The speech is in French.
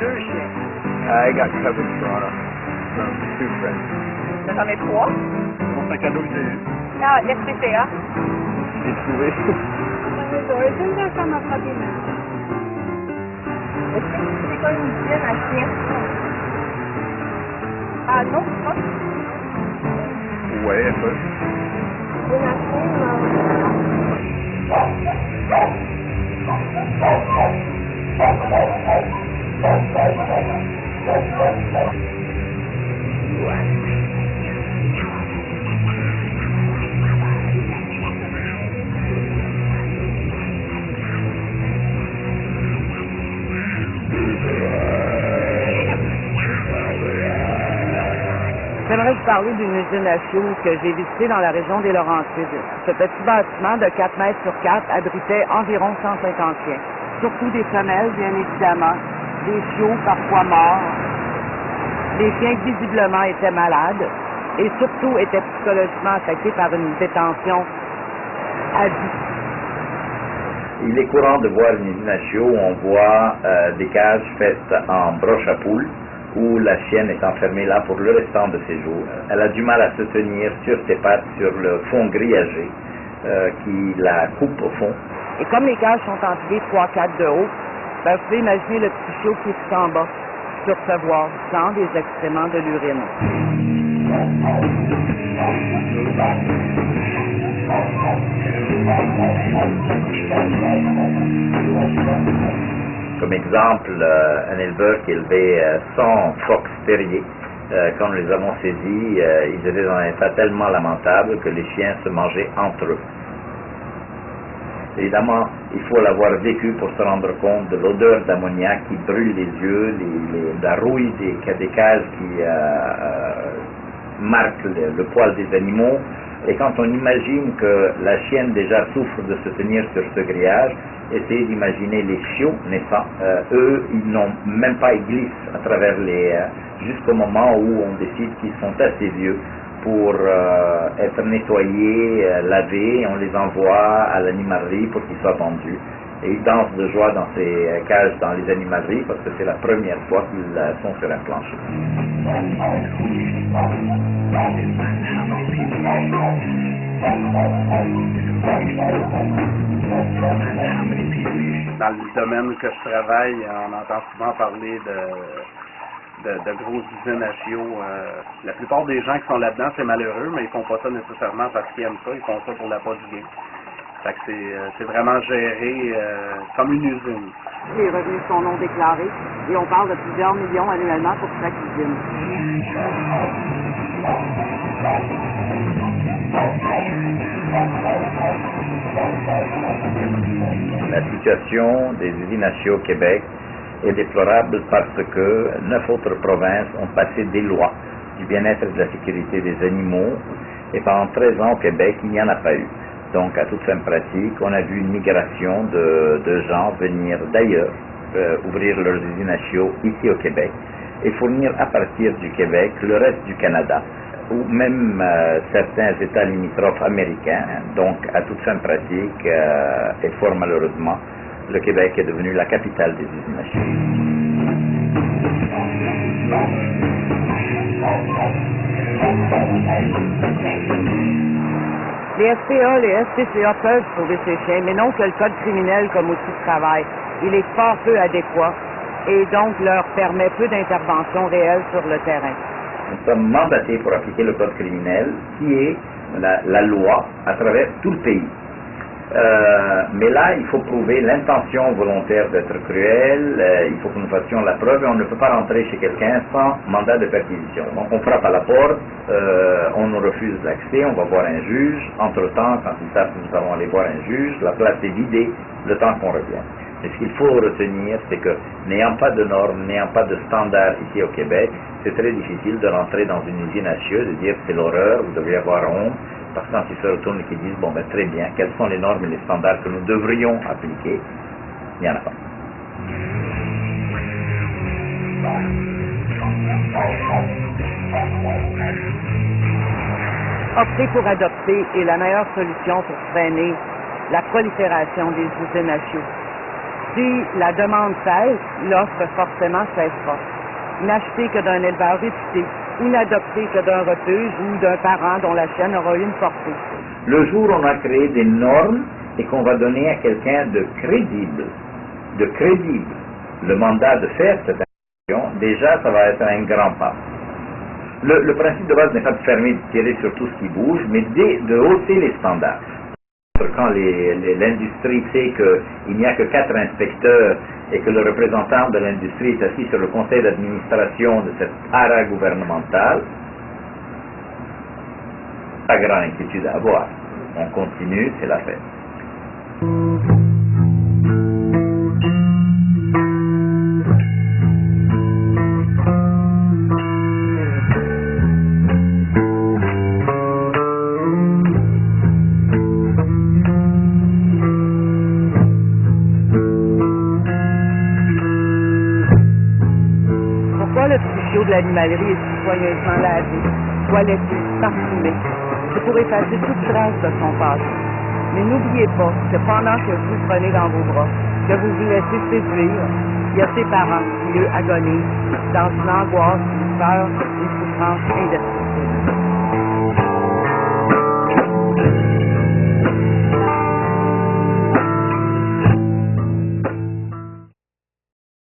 2 chiens. I got covered Toronto from 2 friends. J'en ai 3. C'est un cadeau que j'ai eu. Ah, SPCA. J'ai trouvé. Une de ça m'a pas bien. Est-ce que c'est pas une dizaine à chien? Ah non, pas. Ouais, un peu. Une à J'aimerais vous parler d'une usine à chiots que j'ai visitée dans la région des Laurentides. Ce petit bâtiment de 4 mètres sur 4 abritait environ 150 chiens. Surtout des femelles, bien évidemment, des chiots parfois morts. Les chiens visiblement étaient malades et surtout étaient psychologiquement attaqués par une détention à vie. Il est courant de voir une usine à chiots où on voit des cages faites en broche à poules, où la chienne est enfermée là pour le restant de ses jours. Elle a du mal à se tenir sur ses pattes sur le fond grillagé qui la coupe au fond. Et comme les cages sont empilées 3-4 de haut, ben, vous pouvez imaginer le petit chiot qui est tout en bas pour recevoir du sang, des excréments, de l'urine. Comme exemple, un éleveur qui élevait 100 phoques terriers, quand nous les avons saisis, ils étaient dans un état tellement lamentable que les chiens se mangeaient entre eux. Évidemment, il faut l'avoir vécu pour se rendre compte de l'odeur d'ammoniac qui brûle les yeux, la rouille des cages qui marque le poil des animaux. Et quand on imagine que la chienne déjà souffre de se tenir sur ce grillage, essayez d'imaginer les chiots naissants. Eux, ils n'ont même pas, ils glissent à travers jusqu'au moment où on décide qu'ils sont assez vieux pour être nettoyés, lavés, on les envoie à l'animalerie pour qu'ils soient vendus. Et ils dansent de joie dans ces cages dans les animaleries parce que c'est la première fois qu'ils sont sur un plancher. Dans le domaine que je travaille, on entend souvent parler de grosses usines à chiots. La plupart des gens qui sont là-dedans, c'est malheureux, mais ils font pas ça nécessairement parce qu'ils aiment ça, ils font ça pour la part du gain. Fait que c'est vraiment géré comme une usine. Les revenus sont non déclarés et on parle de plusieurs millions annuellement pour chaque usine. La situation des usines à chiots au Québec est déplorable parce que 9 autres provinces ont passé des lois du bien-être et de la sécurité des animaux et pendant 13 ans au Québec, il n'y en a pas eu. Donc, à toute fin pratique, on a vu une migration de gens venir d'ailleurs ouvrir leurs usines à chiots ici au Québec et fournir à partir du Québec le reste du Canada ou même certains États limitrophes américains. Donc, à toute fin pratique, et fort malheureusement, le Québec est devenu la capitale des usines à chiots. Les SPA, les SPCA peuvent sauver ces chiens, mais non que le code criminel comme outil de travail. Il est fort peu adéquat et donc leur permet peu d'intervention réelle sur le terrain. Nous sommes mandatés pour appliquer le code criminel qui est la loi à travers tout le pays. Mais là, il faut prouver l'intention volontaire d'être cruel, il faut que nous fassions la preuve et on ne peut pas rentrer chez quelqu'un sans mandat de perquisition. Donc on frappe à la porte, on nous refuse l'accès, on va voir un juge. Entre-temps, quand ils savent que nous allons aller voir un juge, la place est vidée le temps qu'on revienne. Et ce qu'il faut retenir, c'est que n'ayant pas de normes, n'ayant pas de standards ici au Québec, c'est très difficile de rentrer dans une usine à chiots, de dire c'est l'horreur, vous devriez avoir honte, parce que quand ils se retournent et qu'ils disent bon ben très bien, quels sont les normes et les standards que nous devrions appliquer, il n'y en a pas. Opter pour adopter est la meilleure solution pour freiner la prolifération des usines à chiots. Si la demande cesse, l'offre forcément cessera. N'acheter que d'un éleveur réputé ou n'adopter que d'un refuge ou d'un parent dont la chienne aura eu une portée. Le jour où on a créé des normes et qu'on va donner à quelqu'un de crédible le mandat de faire cette action, déjà ça va être un grand pas. Le principe de base n'est pas de fermer, de tirer sur tout ce qui bouge, mais de hausser les standards. Quand l'industrie sait qu'il n'y a que 4 inspecteurs et que le représentant de l'industrie est assis sur le conseil d'administration de cette para-gouvernementale, pas grande inquiétude à avoir. On continue, c'est la fête. Pourquoi le trichot de l'animalerie est si soigneusement lavé, toiletté, parfumé? C'est pour effacer toute trace de son passé. Mais n'oubliez pas que pendant que vous le prenez dans vos bras, que vous vous laissez séduire, il y a ses parents qui, eux, agonisent dans une angoisse, une peur, une souffrance indescriptible.